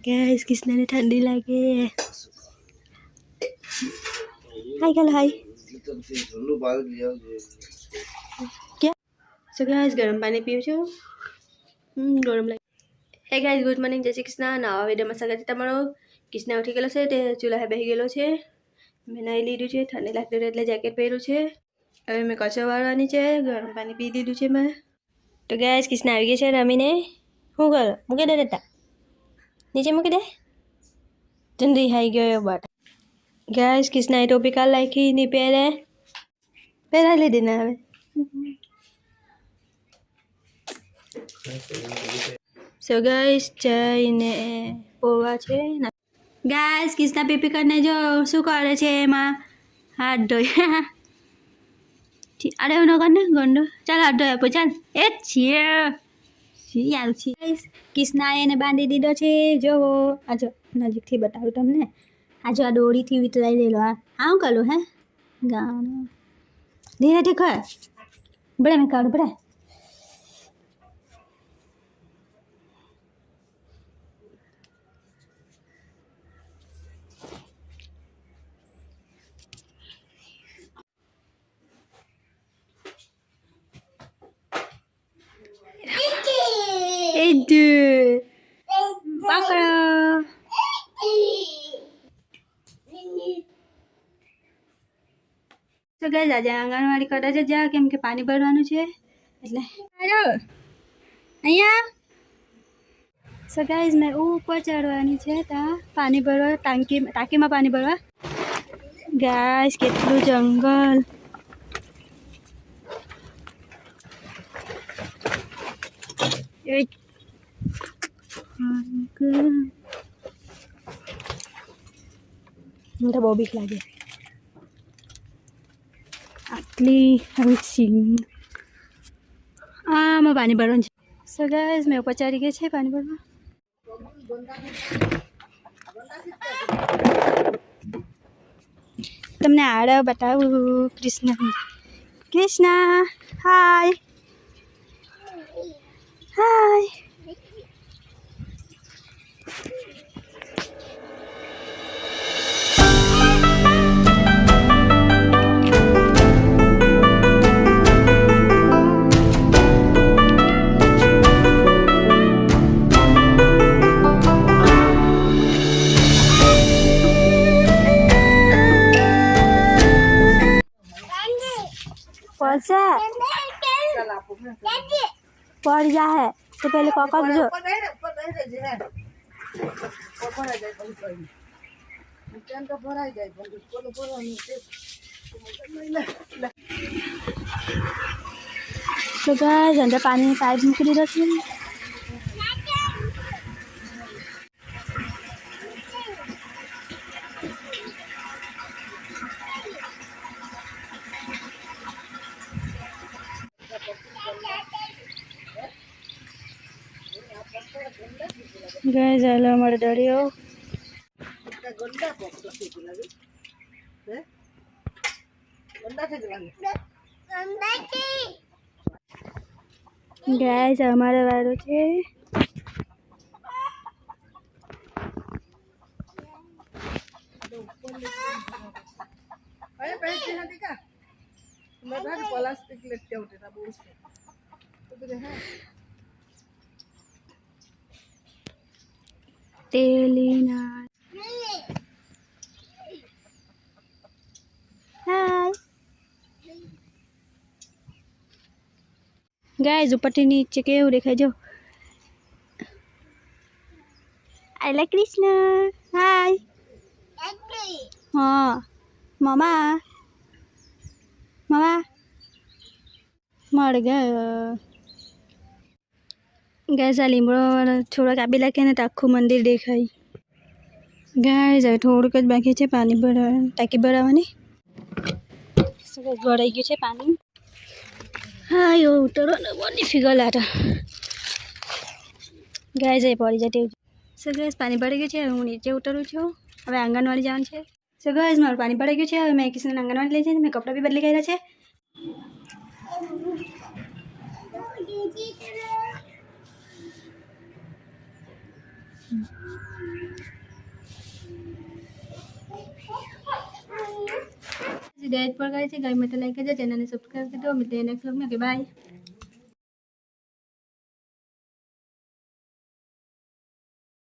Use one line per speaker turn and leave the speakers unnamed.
Guys किसने ठंडी लगे। हाय कल हाय क्या सो गाइस गरम पानी पीऊँ छो गरम लगे। हे गाइस गुड मॉर्निंग जय श्री कृष्ण नवा वीडियो में स्वागत है तमारो। कृष्णा उठी गलो छे ते चूल्हा बेही गलो छे। मैं नाई लीधुं छे ठंडी लागती एटले जेकेट पहेर्युं छे। हवे मैं कचरो वाळવાની छे गरम पानी पी दीधुं छे मैं। तो गाइस कृष्णा આવી ગઈ છે રમીને શું કરો મૂકી દે દેતા નીચે મૂકી દે જલ્દી આવી ગયો બટ ગાइस कृष्णा टोपी કાઢ નાખી ની પહેરે પહેરાવી લીધી ને હવે। सो गाइस चाय ने पोवा छे गाइस कृष्णा पीपी करने जो शू करे छे एमां हाथ धोई अरे न करने गंडो चल हाथ धोया पो चल ए छे सी आव छी गाइस कृष्णा एने बांधी दीधो छे जो आजो नजीकथी बतावुं तमने आजो आ दोरीथी वीटराई लेलो आ हुं करूं हे गाणो धीरे ठीक है बड़े में काढ बड़े Itu pकड़ो तो गाइस आज आंगणवाड़ी कदा जा केम के पानी भरवानुं छे એટલે આજો અહીંયા सो गाइस मैं ऊपर चढ़वानी छे ता पानी भरवा टांकीमां पानी भरवा गाइस केटલું जंगल मुझे बहुत बीक लगे आटली मैं पानी भरवा सो गाइस मैं ऊपर चढ़ी गई है पानी भरवा तमने आड़ा बताओ कृष्णा कृष्णा हाय हाय पड़ जा है तो पहले पकड़ जो तो गाइस अंदर पानी पाइप मूकी दीधो छे गाइस हेलो हमारे डरियो गाइस हमारे वारो छे अरे पैसे ना दिखा मैं घर प्लास्टिक लेते होते ना बोल से तो दे है तेलीना हाय गाइस ऊपर से नीचे के देखा जो आई लाइक कृष्णा हाय हाँ मामा मामा मर गया गाइस आ લીમડો થોડોક આપી લાગે ને આખું મંદિર દેખાય ગાइस હવે થોડુંક જ બાકી છે પાણી ભરવા ટાંકી ભરાવાની ભરાઈ ગયું છે પાણી હા એવો ઉતરવાનો બહુ ડિફિકલ્ટ હતો ગાइस એ પડી જતી સો ગાइस પાણી ભરાઈ ગયું છે હવે હું નીચે ઉતરું છું હવે આંગણવાડી જવાનું છે સો गाइस મારું પાણી ભરાઈ ગયું છે હવે મેં કિશનને આંગણવાડી લઈ જઈને મેં કપડાં બી બદલી કર્યા છે गाइस पर गाइस गाइस मत लाइक कीजिए, चैनल ने सब्सक्राइब कर दो। मिलते हैं नेक्स्ट व्लॉग में। Okay bye.